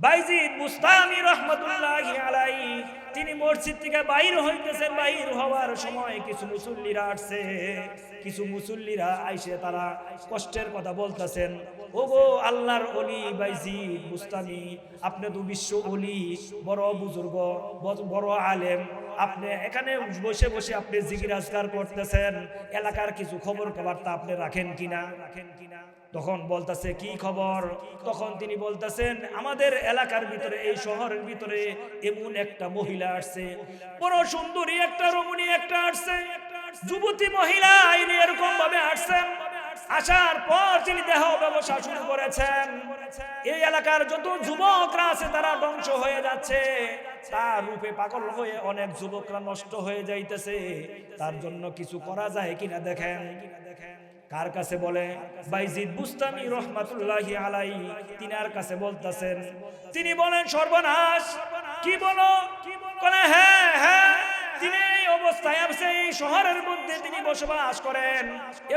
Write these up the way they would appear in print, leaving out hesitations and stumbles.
বাইজিদ বুস্তামি রহমাতুল্লাহি আলাইহি তিনি মসজিদ থেকে বাইর হইতেছেন। বাইর হওয়ার সময় কিছু মুসল্লিরা আসছে। কিছু মুসল্লিরা আইসে তারা কষ্টের কথা বলতেছেন, ওগো আল্লাহর ওলি বাইজিদ বুস্তামি, আপনি তো বিশ্ব ওলি, বড় বুজুর্গ, বড় আলেম, আপনি এখানে বসে বসে আপনি জিকির আজকার করতেছেন, এলাকার কিছু খবর বার্তা আপনি রাখেন কিনা? তখন বলতেছে কি খবর? তখন তিনি বলতেছেন, আমাদের এলাকার ভিতরে, এই শহরের ভিতরে এমন একটা মহিলা আসছে, বড় সুন্দরী একটা রমণী একটা আসছে, যুবতী মহিলা, ইনি এরকম ভাবে আসছেন। আসার পর তিনি দেহ ব্যবসা শুরু করেছেন। এই এলাকার যত যুবকরা আছে তারা ধ্বংস হয়ে যাচ্ছে, তার রূপে পাগল হয়ে অনেক যুবকরা নষ্ট হয়ে যাইতেছে। তার জন্য কিছু করা যায় কিনা দেখেন। কার কাছে বলে? বাইজিদ বুস্তামি রহমাতুল্লাহি আলাইহি তিনার কাছে বলতেছেন। তিনি বলেন, সর্বনাশ, কি বলো? বলে হ্যাঁ হ্যাঁ, তিনি এই অবস্থায় আছে, এই শহরের মধ্যে তিনি বসবাস করেন,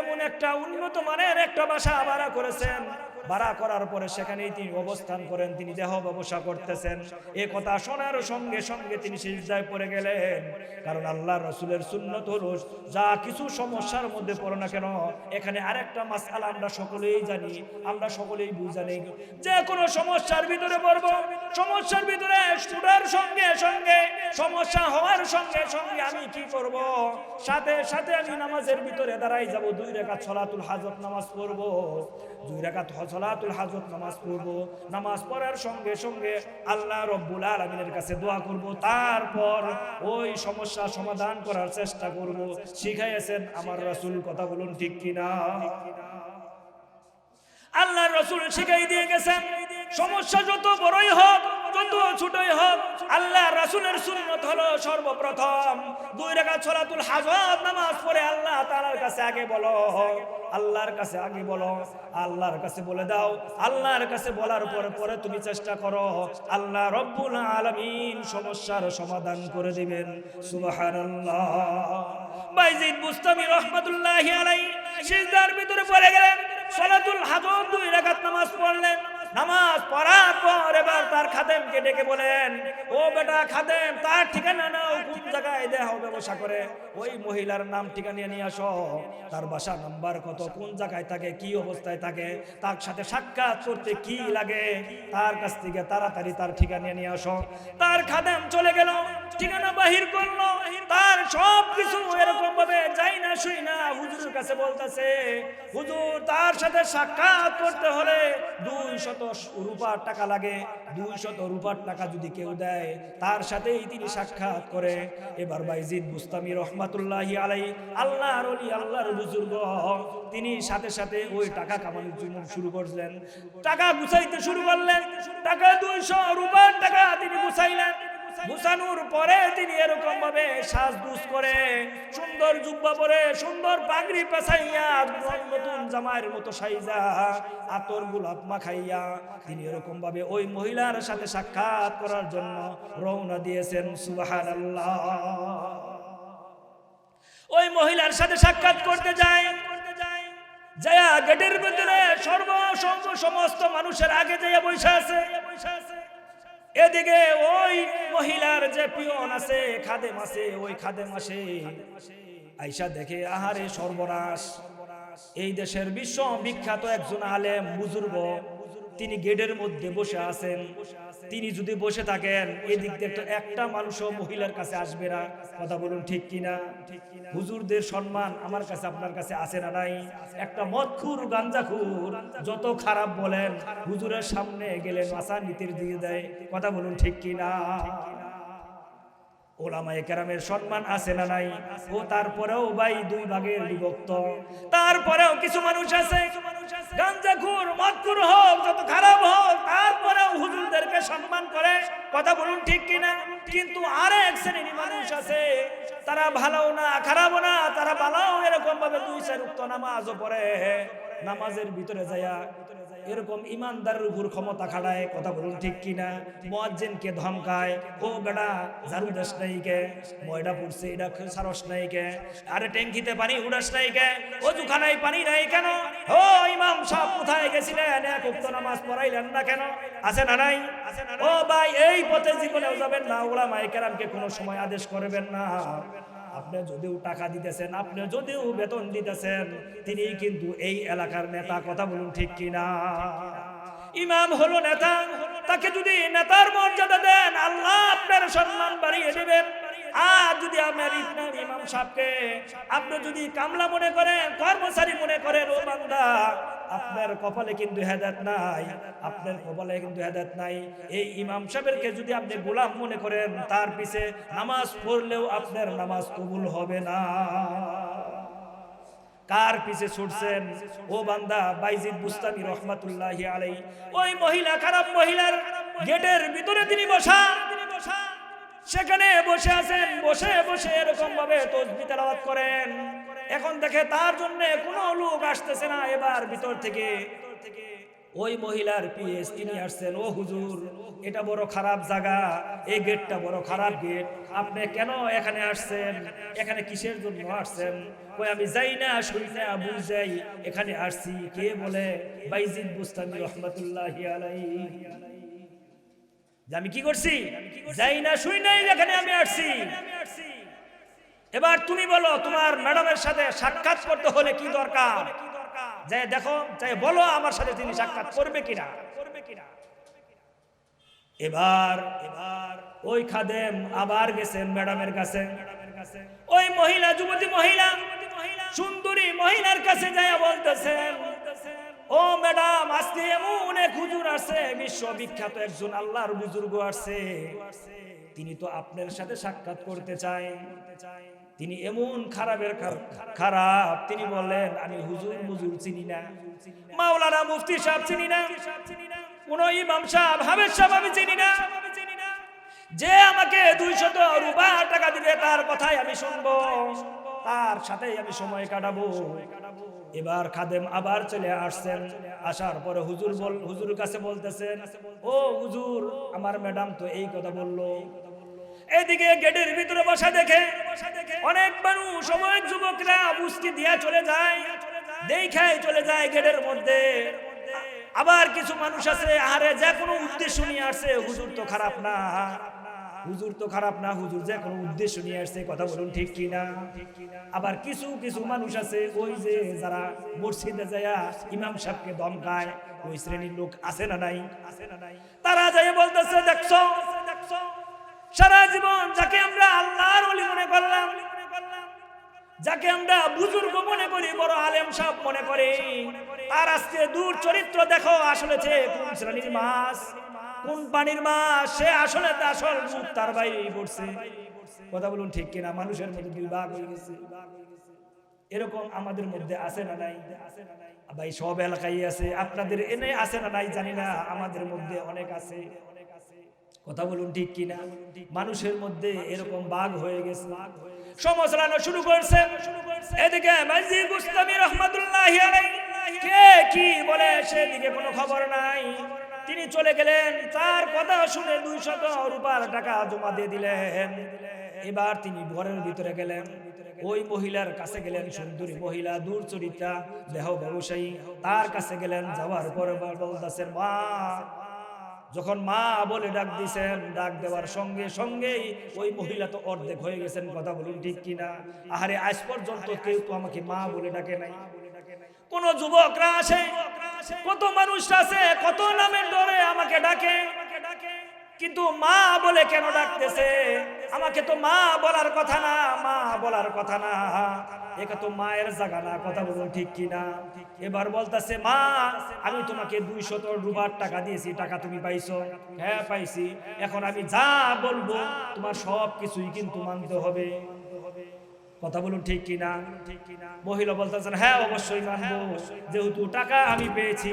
এমন একটা উন্নত মানের একটা বাসা ভাড়া করেছেন। ভাড়া করার পরে সেখানেই তিনি অবস্থান করেন, তিনি দেহ ব্যবসা করতেছেন। এ কথা শোনার সঙ্গে সঙ্গে তিনি সিজদায় পড়ে গেলেন। কারণ আল্লাহ রাসূলের সুন্নত হলো, যা কিছু সমস্যার মধ্যে পড়ো না কেন, এখানে আরেকটা মাসআলা আমরা সকলেই জানি, আমরা সকলেই বুঝানি, যে কোনো সমস্যার ভিতরে পড়ব, সমস্যার ভিতরে ছুটার সঙ্গে সঙ্গে, সমস্যা হওয়ার সঙ্গে সঙ্গে আমি কি করব? সাথে সাথে আমি নামাজের ভিতরে দাঁড়াই যাব, 2 রাকাত সালাতুল হাজত নামাজ পড়ব, 2 রাকাত সালাতুল হাজত নামাজ পড়ব। নামাজ পড়ার সঙ্গে সঙ্গে আল্লাহ রব্বুল আলামিনের কাছে দোয়া করব, তারপর ওই সমস্যা সমাধান করার চেষ্টা করব। শিখাইয়েছেন আমার রাসূল, কথা বলুন ঠিক কিনা? আল্লাহ রাসূল শিখাই দিয়ে গেছেন, সমস্যা যত বড়ই হোক, যত ছোটই হোক, আল্লাহ রাসূলের সুন্নাত হলো সর্বপ্রথম 2 রাকাত সালাতুল হাজত নামাজ পড়ে আল্লাহ তাআলার কাছে আগে বলো, আল্লাহর কাছে আগে বলো, আল্লাহর কাছে বলে দাও। আল্লাহর কাছে বলার পরে পরে তুমি চেষ্টা করো, আল্লাহ রব্বুল আলামিন সমস্যার সমাধান করে দিবেন। সুবহানাল্লাহ। বাইজিদ বুস্তামি রহমাতুল্লাহি আলাইহি সিজদার ভিতরে পড়ে গেলেন, সালাতুল হাজত 2 রাকাত নামাজ পড়লেন। নামাজ পড়ার পর এবার তার খাদেমকে ডেকে বলেন, ও বেটা খাদেম, তার ঠিকানা নাও, কোন জায়গায় দেহ ব্যবসা করে, ওই মহিলার নাম ঠিকানা নিয়ে আসো, তার বাসা নাম্বার কত, কোন জায়গায় থাকে, কি অবস্থায় থাকে, তার সাথে সাক্ষাৎ করতে কি লাগে, তার কাছ থেকে তাড়াতাড়ি তার ঠিকানা নিয়ে আসো। তার খাদেম চলে গেল, ঠিকানা বাহির করলো, তার সব কিছু এরকম ভাবে যাই না শুই না হুজুরের কাছে বলতেছে, হুজুর তার সাথে সাক্ষাৎ করতে হলে 200 রূপার টাকা লাগে, 200 রূপার টাকা যদি কেউ দেয় তার সাথেই তিনি সাক্ষাৎ করে। এবার বাইজিদ বুস্তামি রহমাতুল্লাহি আলাইহি আল্লাহর ওলি, আল্লাহর বুজুর্গ, তিনি সাথে সাথে ওই টাকা কামানোর জন্য শুরু করলেন, টাকা গুছাইতে শুরু করলেন। টাকা 200 রূপার টাকা তিনি গুছাইলেন। গুছানোর পরে তিনি এরকম ভাবে সাজগুজ করে, সুন্দর জুব্বা পরে, সুন্দর পাগড়ি পেছাইয়া, নতুন জামাইয়ের মতো সাইজা, আতর গোলাপ মাখাইয়া তিনি এরকম ভাবে ওই মহিলার সাথে সাক্ষাৎ করার জন্য রওনা দিয়েছেন। সুবহানাল্লাহ। ওই মহিলার সাথে সাক্ষাৎ করতে যায়, যায়া গেটের ভিতরে সমস্ত মানুষের আগে যাইয়া বসে আছে। এদিকে ওই মহিলার যে পিয়ন আছে, খাদেম আছে, ওই খাদেম আসে, আইসা দেখে আহারে সর্বনাশ, এই দেশের বিশ্ব বিখ্যাত একজন আলেম বুজুর্গ তিনি গেটের মধ্যে বসে আছেন। তিনি যদি বসে থাকেন, এদিক দিয়ে একটা মানুষও মহিলার কাছে আসবে না, কথা বলুন ঠিক কিনা? হুজুরদের সম্মান আমার কাছে আপনার কাছে আছে না নাই? একটা মদখুর গাঞ্জাখুর যত খারাপ বলেন, হুজুরের সামনে গেলে মাথা নিতের দিয়ে দেয়, কথা বলুন ঠিক কিনা? ওলামায়ে কেরামের সম্মান আছে না নাই? ও তারপরেও ভাই 2 ভাগের বিভক্ত। তারপরেও কিছু মানুষ আছে, গাঞ্জাখুর মদখুর হোক, যত খারাপ হোক, তারপরেও হুজুরদেরকে সম্মান করে, কথা বলুন ঠিক কিনা? কিন্তু আরেক শ্রেণীর মানুষ আছে, তারা ভালো না খারাপও না, তারা ভালো, এরকম ভাবে 2-4 ওয়াক্ত নামাজও পড়ে, নামাজের ভিতরে যায়া এরকম ইমানদারের উপর ক্ষমতা খাড়ায়, কথা বলুন ঠিক কিনা, মুয়াজ্জিনকে ধমকায়, ও বেটা ঝাড়ু দেশ নাই কে, ময়লা পড়ছে এটা সারস নাই কে, আরে ট্যাঙ্কিতে পানি উড়াস নাই কে, ওযুখানায় পানি নাই কেন, ও ইমাম সাহেব কোথায় গেছিলেন, এক ওয়াক্ত নামাজ পড়াইলেন না কেন, আছে না নাই? ও ভাই, এই পথে জীবনেও যাবেন না, উলামায়ে কেরামকে কোনো সময় আদেশ করবেন না। আপনি যদিও টাকা দিতেছেন, আপনি যদিও বেতন দিতেছেন, তিনি কিন্তু এই এলাকার নেতা, কথা বলুন ঠিক কিনা। ইমাম হলো নেতা, তাকে যদি নেতার মর্যাদা দেন, আল্লাহ আপনার সম্মান বাড়িয়ে দিবেন। আর যদি আপনার ইমাম সাহেবকে আপনি যদি কামলা মনে করেন, কর্মচারী মনে করেন, ও বান্দা, আপনার কপালে কিন্তু হেদায়েত নাই, আপনার কপালে কিন্তু হেদায়েত নাই। এই ইমাম সাহেবকে যদি আপনি গোলাম মনে করেন, তার পিছে নামাজ পড়লেও আপনার নামাজ কবুল হবে না। কার পিছে ছুটছেন ও বান্দা? বাইজিদ বুস্তামি রহমাতুল্লাহি আলাইহি, ওই মহিলা, খারাপ মহিলার গেটের ভিতরে তিনি বসা, সেখানে বসে আছেন, বসে বসে এরকম ভাবে তাসবিহ তেলাওয়াত করেন। এখন দেখে তার জন্য কোনো লোক আসতেছে না, এবার ভিতর থেকে ওই মহিলার পিএস তিনি আসছেন, ও হুজুর, এটা বড় খারাপ জায়গা, এই গেটটা বড় খারাপ গেট, আপনি কেন এখানে আসছেন, এখানে কিসের জন্য আসছেন? কই আমি যাই না, শুই না, বুঝ যাই, এখানে আসছি। কে বলে? বাইজিদ বুস্তামি রহমাতুল্লাহি আলাইহি। যে আমি কি করছি? যাই না, শুই নাই, এখানে আমি আসছি। এবার তুমি বলো, তোমার ম্যাডামের সাথে সাক্ষাৎ করতে হলে কি দরকার? যাই দেখো, যাই বলো আমার সাথে তিনি সাক্ষাৎ করবে কিনা। এবার ওই খাদেম আবার গেছেন ম্যাডামের কাছে। ওই মহিলা, যুবতী মহিলা, সুন্দরী মহিলার কাছে যায় বলতেছেন, ও ম্যাডাম, আজকে এমন এক হুজুর আসছে, বিশ্ববিখ্যাত একজন আল্লাহর বুজুর্গ আসছে, তিনি তো আপনার সাথে সাক্ষাৎ করতে চায়। তিনি এমন খারাপের খারাপ, তিনি বললেন, আমি হুজুর মুজুর চিনি না, মাওলানা মুফতি সাহেব চিনি না, কোন ইমাম সাহেব, হাফেজ সাহেব আমি চিনি না, যে আমাকে 200 টাকা দিবে তার কথাই আমি শুনবো, তার সাথেই আমি সময় কাটাবো। এবার খাদেম আবার চলে আসছেন, আসার পরে হুজুর কাছে বলতেছেন, ও হুজুর, আমার ম্যাডাম তো এই কথা বললো। এদিকে গেটের ভিতরে বসা দেখে অনেক মানুষ, অনেক যুবকরা মুস্কি দিয়া চলে যায়, দেখাই চলে যায় গেটের মধ্যে। আবার কিছু মানুষ আছে, আরে যে কোনো উদ্দেশ্য নিয়ে আসছে, হুজুর তো খারাপ না, হুজুর তো খারাপ না, হুজুর যে কোনো উদ্দেশ্য নিয়ে আসছে, কথা বলুন ঠিক কিনা। আবার কিছু কিছু মানুষ আছে, ওই যে যারা মসজিদে যায় ইমাম সাহেবকে ধমকায়, ওই শ্রেণীর লোক আছে না নাই? তারা যায় বলতেছে, দেখছো, সারা জীবন যাকে আমরা আল্লাহর ওলি মনে করলাম, যাকে আমরা বুজুর্গ মনে করি, বড় আলেম সাহেব মনে করি, তার আজকে দূর চরিত্র দেখো, আসলে সে কোন শ্রেণীর মাছ, কোন পানির মাছ, সে আসলে আসল রূপ তার বাইরেই পড়ছে। কথা বলুন ঠিক কিনা। মানুষের মধ্যে দুই ভাগ হয়ে গেছে। এরকম আমাদের মধ্যে আছে না নাই? ভাই সব এলাকায় আছে, আপনাদের এনে আছে না নাই জানি না, আমাদের মধ্যে অনেক আছে। কথা বলুন ঠিক কিনা। মানুষের মধ্যে এরকম ভাগ হয়ে গেছে, সমালোচনা শুরু করছে। এদিকে বাইজিদ বুস্তামি রাহমাতুল্লাহি আলাইহি কে কি বলে সেদিকে কোনো খবর নাই। তিনি চলে গেলেন, তার কথা শুনে 200 টাকা জমা দিয়ে দিলেন। এবার তিনি ঘরের ভিতরে গেলেন, ওই মহিলার কাছে গেলেন, সুন্দরী মহিলা, দূর চরিত্রা, দেহ ব্যবসায়ী, তার কাছে গেলেন। যাওয়ার পরে বলতেছেন, মা। যখন মা বলে ডাক দিয়েছেন, ডাক দেওয়ার সঙ্গে সঙ্গেই ওই মহিলা তো অর্ধেক হয়ে গেছেন। কথা বলুন ঠিক কিনা। আহারে, আজ পর্যন্ত কেউ তো আমাকে মা বলে ডাকে নাই। কোন যুবকরা আসে, কত মানুষ আছে, কত নামের ধরে আমাকে ডাকে, কিন্তু মা বলে কেন ডাকতেছে? আমাকে তো মা বলার কথা না, মা বলার কথা না, এটা তো মায়ের জায়গা না। কথা বলুন ঠিক কিনা। এবার বলতেছে, মা, আমি তোমাকে 200 টাকা দিয়েছি, টাকা তুমি পাইছো? হ্যাঁ পাইছি। এখন আমি যা বলবো তোমার সব কিছুই কিন্তু মানতে হবে। কথা বলুন ঠিক কিনা। মহিলা বলতেছেন, হ্যাঁ অবশ্যই মানবো, যেহেতু টাকা আমি পেয়েছি,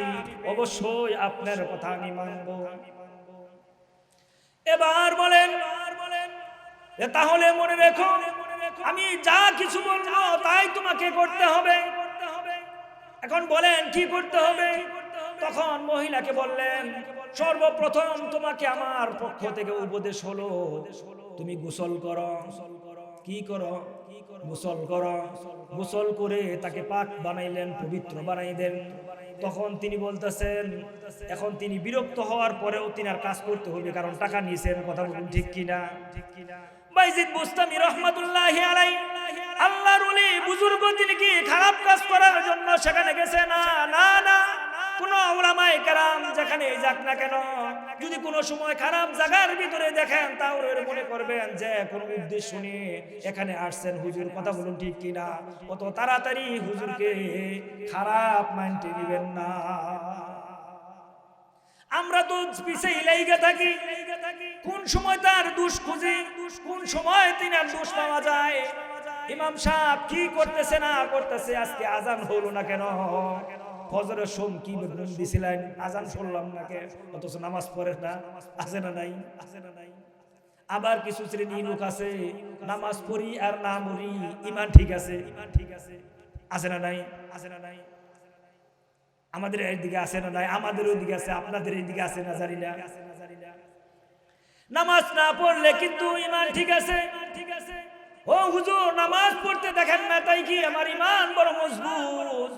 অবশ্যই আপনার কথা আমি মানবো। এবার বলেন, তাহলে মনে রেখো, আমি যা কিছু বলবো তাই তোমাকে করতে হবে। এখন বলেন কি করতে হবে? তখন মহিলাকে বললেন, সর্বপ্রথম তোমাকে আমার পক্ষ থেকে উপদেশ হলো তুমি গোসল করো। কি করো? গোসল করো। গোসল করে তাকে পাক বানাইলেন, পবিত্র বানাইলেন। তখন তিনি বলতেছেন, এখন তিনি বিরক্ত হওয়ার পরেও তিনি আর কাজ করতে হবে, কারণ টাকা নিয়েছেন। কথা বলুন ঠিক কিনা? বাইজিদ বুস্তামি রাহমাতুল্লাহি আলাইহি, আল্লাহর ওলি বুজুর্গ, তিনি কি খারাপ কাজ করার জন্য সেখানে গেছে? না না না। কোন উলামায়ে কেরাম যেখানে যাক না কেন, যদি কোনো সময় খারাপ জায়গার ভিতরে দেখেন, তাহলে মনে করবেন যে কোন উদ্দেশ্য নিয়ে এখানে আসছেন হুজুর। কথা বলুন ঠিক কিনা? অত তাড়াতাড়ি হুজুরকে খারাপ মানতে দিবেন না। আমরা তো পিছেই লাইগা থাকি, কোন সময় তার দোষ খুঁজি, কোন সময় তিনার দোষ পাওয়া যায়। ইমাম সাহেব কি করতেছে না করতেছে, আজকে আজান হলো না কেন? ফজরের সোম কি বেগুন দিছিলেন, আজান শুনলাম না কে? অথচ নামাজ পড়ে না। আছে না নাই? আছে না নাই? আবার কিছু শ্রেণী লোক আছে, নামাজ পড়ি আর না মরি, ইমান ঠিক আছে। ইমান ঠিক আছে। আছে না নাই? আছে না নাই? আমাদের এইদিকে আছে না নাই? আমাদের ওইদিকে আছে, আপনাদের এইদিকে আছে না জানি না। নামাজ না পড়লে কিন্তু ইমান ঠিক আছে। ঠিক আছে। ও হুজুর, নামাজ পড়তে দেখেন না, তাই কি আমার ইমান বড় মজবুত?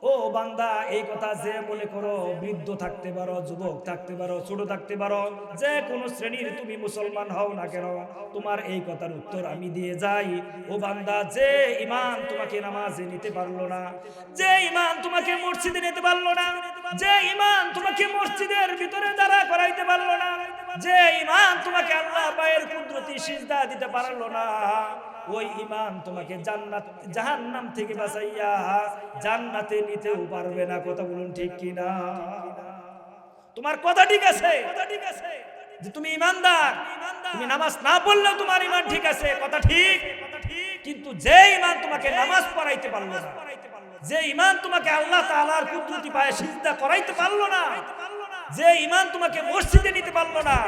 ও বান্দা, এই কথা যে মনে করো, বৃদ্ধ থাকতে পারো, যুবক থাকতে পারো, ছোট থাকতে পারো, যে কোনো শ্রেণীর তুমি মুসলমান হও না কেন, তোমার এই কথার উত্তর আমি দিয়ে যাই। ও বান্দা, যে ইমান তোমাকে নামাজে নিতে পারলো না, যে ইমান তোমাকে মসজিদে নিতে পারলো না, যে ইমান তোমাকে মসজিদের ভিতরে দাঁড়া করাইতে পারলো না, যে ইমান তোমাকে আল্লাহ পায়ের কুদরতি সিজদা দিতে পারলো না, ওই ইমান তোমাকে জান্নাত জাহান্নাম থেকে বাঁচাইয়া জান্নাতে নিতেও পারবে না। কথা বলুন ঠিক কিনা? তোমার কথা ঠিক আছে, কথা ঠিক আছে যে তুমি ইমানদার, তুমি নামাজ না পড়লেও তোমার ইমান ঠিক আছে, কথা ঠিক। কিন্তু যে ইমান তোমাকে নামাজ পড়াইতে পারলো না, যে ইমান তোমাকে আল্লাহ তাআলার কুদরতি পায়ে সিজদা করাইতে পারলো না, যে ইমান তোমাকে মসজিদে নিতে পারলো না,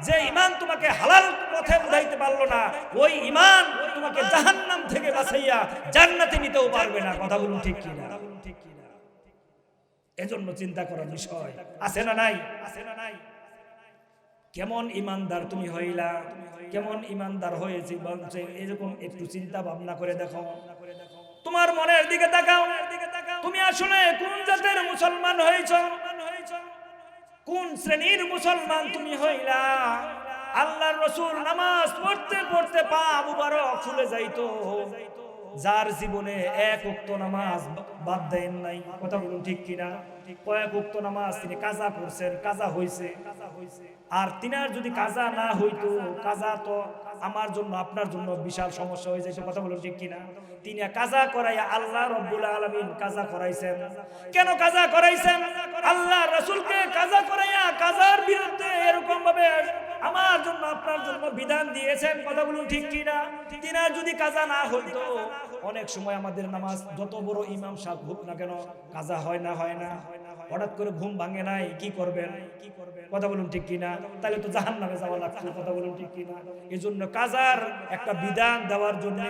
যে ইমান তোমাকে হালাল পথে উঠাইতে পারলো না, ওই ইমান তোমাকে জাহান্নাম থেকে বাঁচাইয়া জান্নাতে নিতেও পারবে না। কথা বলুন ঠিক কিনা? এজন্য চিন্তা করার বিষয় আছে না নাই? আছে না নাই? কেমন ইমানদার তুমি হইলা, কেমন ইমানদার হয়েছে বলছে, এরকম একটু চিন্তা ভাবনা করে দেখো। তোমার মনের দিকে তাকাও, তুমি আসলে কোন জাতের মুসলমান হয়েছো, কোন শ্রেণীর মুসলমান তুমি হইলা। আল্লাহর রাসূল নামাজ পড়তে পড়তে পা মুবারক ফুলে যাইতো, যার জীবনে এক ওয়াক্ত নামাজ বাদ দেন নাই। কথা বলুন ঠিক কিনা? কয়েক ওয়াক্ত নামাজ তিনি কাজা করছেন, কাজা হইছে। আর তিনার যদি কাজা না হইতো, কাজা তো আমার জন্য আপনার জন্য বিশাল সমস্যা হয়ে যেত। কথা বলুন ঠিক কিনা? তিনি কাজা করাইয়া আল্লাহ রাব্বুল আলামিন কাজা করাইছেন। কেন কাজা করাইছেন? আল্লাহ রাসূলকে কাজা করাইয়া কাজার বিরুদ্ধে এরকম ভাবে আমার জন্য আপনার জন্য বিধান দিয়েছেন। কথা বলুন ঠিক কিনা? তিনার যদি কাজা না হইতো, অনেক সময় আমাদের নামাজ যত বড় ইমাম সাহেব হোক না কেন, কাজা হয় না, হয় না। হঠাৎ করে ঘুম ভাঙে নাই, কি করবেন? কথা বলুন ঠিক কিনা? তাহলে তো জাহান্নামে যাওয়া লাগতো। কথা বলুন ঠিক কিনা? এই জন্য কাজার একটা বিধান দেওয়ার জন্য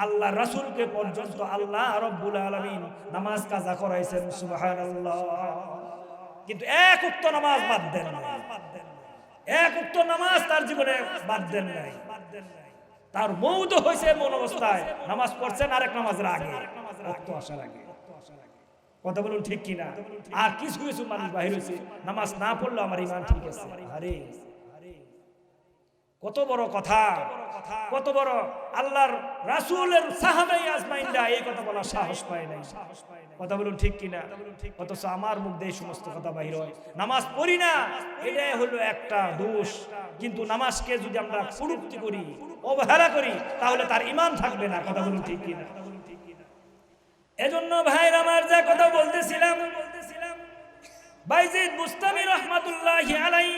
আল্লাহ রাসূলকে পর্যন্ত আল্লাহ রাব্বুল আলামিন নামাজ কাজা করাইছেন। সুবহানাল্লাহ। কিন্তু এক ওয়াক্ত নামাজ বাদ দেন নাই, এক ওয়াক্ত নামাজ তার জীবনে বাদ দেন নাই। তার মওত হয়েছে এমন অবস্থায়, নামাজ পড়ছেন আরেক নামাজের আগে, ওয়াক্ত আসার আগে। কথা বলুন ঠিক কিনা? আর কিছু কিছু মানুষ বাহির হয়েছে, নামাজ না পড়লে আমার ইমান ঠিক আছে। আরে কত বড় কথা, কত বড়! আল্লাহর রাসূলের সাহাবায়ে আজমাইনরা এই কথা বলার সাহস পায় নাই। কথা বলুন ঠিক কিনা? অথচ আমার মুখ দিয়ে সমস্ত কথা বাহির হয়। নামাজ পড়ি না, এটাই হলো একটা দোষ। কিন্তু নামাজকে যদি আমরা কুরুক্তি করি, অবহেলা করি, তাহলে তার ঈমান থাকবে না। কথা বলুন ঠিক কিনা? এজন্য ভাইরা আমার, যে কথা বলতেছিলাম, বাইজিদ বুস্তামি রাহমাতুল্লাহি আলাইহি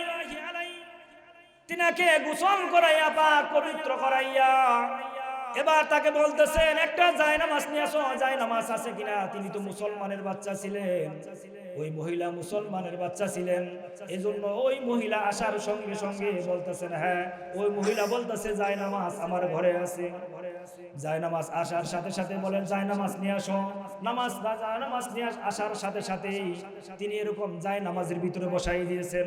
তিনাকে গোসল করাইয়া পাক পবিত্র করাইয়া এবার তাকে বলতেছেন, একটা জায়নামাজ নিয়ে আসো। জায়নামাজ আছে কিনা? তিনি তো মুসলমানের বাচ্চা ছিলেন, ওই মহিলা মুসলমানের বাচ্চা ছিলেন। এজন্য ওই মহিলা আসার সঙ্গে সঙ্গে বলতেছেন, হ্যাঁ। ওই মহিলা বলতেছে, জায়নামাজ আমার ঘরে আছে। জায়নামাজ আসার সাথে সাথে বলেন জায়নামাজ নিয়ে আসো। জায়নামাজ নিয়ে আসার সাথে সাথেই তিনি এরকম জায়নামাজের ভিতরে বসাই দিয়েছেন।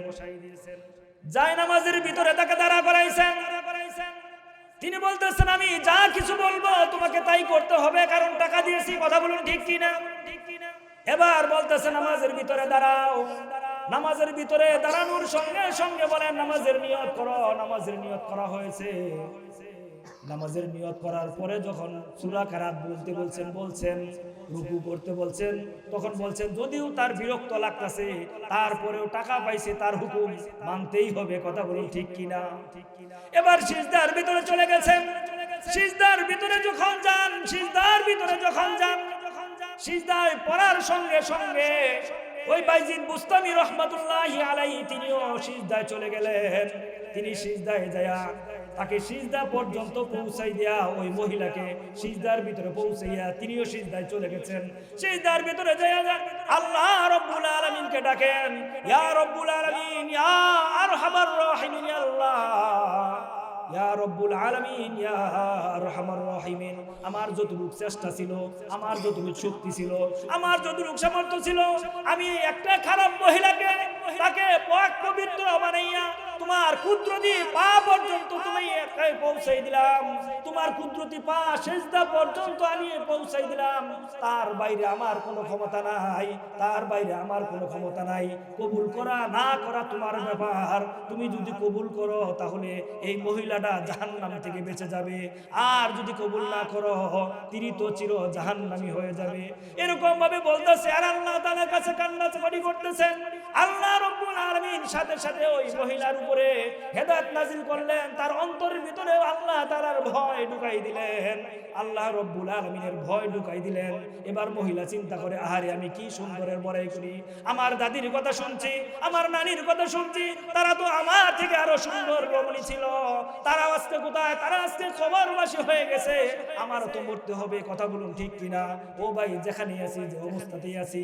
জায়নামাজের ভিতরে তাকে দাঁড়া করাইছেন। তিনি বলতেছেন আমি যা কিছু বলবো তোমাকে তাই করতে হবে, কারণ টাকা দিয়েছি। কথা বলুন ঠিক কি না? এবার বলতেছে নামাজের ভিতরে দাঁড়াও। নামাজের ভিতরে দাঁড়ানোর সঙ্গে সঙ্গে বলেন নামাজের নিয়ত করো। নামাজের নিয়ত করা হয়েছে। নামাজের নিয়ত করার পরে যখন সূরা কারাত বলতে বলছেন রুকু করতে বলছেন, তখন বলছেন যদিও তার বিরক্ত লাগতেছে তারপরেও টাকা পাইছে, তার হুকুম মানতেই হবে। কথা বলুন ঠিক কিনা? এবার সিজদার ভিতরে চলে গেছেন। সিজদার ভিতরে যখন যান সিজদায় পড়ার সঙ্গে সঙ্গে ওই বাইজিদ বুস্তামি রহমাতুল্লাহি আলাইহি তিনিও সিজদায় চলে গেলেন। তিনি সিজদায় যায় তাকে সিজদা পর্যন্ত পৌঁছাই দেয়া ওই মহিলাকে সিজদার ভিতরে পৌঁছাইয়া তিনিও সিজদায় চলে গেছেন। সিজদার ভিতরে যায় আল্লাহ রাব্বুল আলামিনকে ডাকেন, ইয়া রাব্বুল আলামিন, ইয়া আরহামার রাহিমিন, ইয়া আল্লাহ, ইয়া রব্বুল আলামিন, ইয়া আরহামার রাহিমিন। আমার যতটুকু চেষ্টা ছিল, আমার যতটুকু শক্তি ছিল, আমার যতটুকু সামর্থ্য ছিল, আমি একটা খারাপ মহিলাকে তাকে পাক পবিত্র বানাইয়া তোমার কুদরতি পা পর্যন্ত তুমি একাই পৌঁছাই দিলাম। তোমার কুদরতি পা সিজদা পর্যন্ত আমি পৌঁছাই দিলাম। তার বাইরে আমার কোনো ক্ষমতা নাই, তার বাইরে আমার কোনো ক্ষমতা নাই। কবুল করা না করা তোমার ব্যাপার। তুমি যদি কবুল করো তাহলে এই মহিলাটা জাহান্নাম থেকে বেঁচে যাবে, আর যদি কবুল না করো তিনি তো চির জাহান্নামী হয়ে যাবে। এরকম ভাবে বলতেছে আর আল্লাহ তাআলার কাছে কান্নাকাটি করতেছেন। আল্লাহ রাব্বুল আলামিন সাথে সাথে ওই মহিলার উপরে হেদায়েত নাযিল করলেন। তার অন্তরের ভিতরে আল্লাহ তাআলার ভয় ঢুকাই দিলেন। আল্লাহ রাব্বুল আলামিনের ভয় ঢুকাই দিলেন। এবার মহিলা চিন্তা করে, আহারে আমি কি সুন্দরের বড়াই করি, আমার দাদির কথা শুনছি, আমার নানির কথা শুনছি, তারা তো আমার থেকে আরো সুন্দর রমণী ছিল, তারা আজকে কোথায়, তারা আজকে খবরবাসী হয়ে গেছে, আমারও তো মরতে হবে। কথা বলুন ঠিক কিনা? ও ভাই, যেখানে আছি, যে অবস্থাতেই আছি,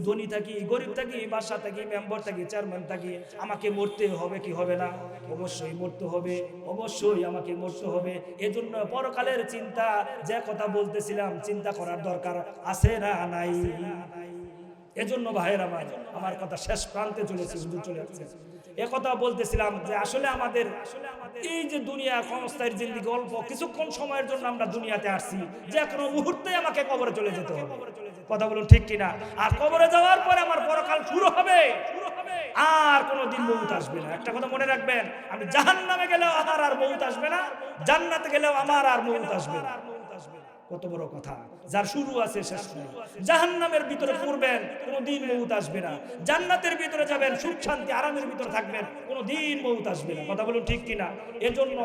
ধনী থাকি, গরিব থাকি, বাসা থাকি, মেম্বার থাকি, চেয়ারম্যান থাকি, আমাকে মরতে হবে কি হবে না? অবশ্যই মরতে হবে, অবশ্যই আমাকে মরতে হবে। এজন্য পরকালের চিন্তা, যে কথা বলতেছিলাম, চিন্তা করার দরকার আছে না নাই? এজন্য ভাইয়ের আমার কথা শেষ প্রান্তে চলেছে, শুধু চলে যাচ্ছে। একথা বলতেছিলাম যে আসলে আমাদের এই যে দুনিয়া ক্ষণস্থায়ী জিন্দেগি, অল্প কিছুক্ষণ সময়ের জন্য আমরা দুনিয়াতে আসছি, যে কোনো মুহূর্তে আমাকে কবরে চলে যেতে হবে। কথা বলুন ঠিক কিনা? আর কবরে যাওয়ার পরে আমার পরকাল শুরু হবে, আর কোনোদিন মউত আসবে না। একটা কথা মনে রাখবেন, আমি জাহান্নামে গেলেও আমার আর মউত আসবে না, জান্নাতে গেলেও আমার আর মউত আসবে না। কত বড় কথা! যার শুরু আছে শেষ নাই। জাহান্নামের ভিতরে পড়বেন, কোনোদিন মউত আসবে না। জান্নাতের ভিতরে যাবেন, সুখ শান্তি আরামের ভিতরে থাকবেন, কোনোদিন মউত আসবে না। কথা বলুন ঠিক কিনা? এজন্য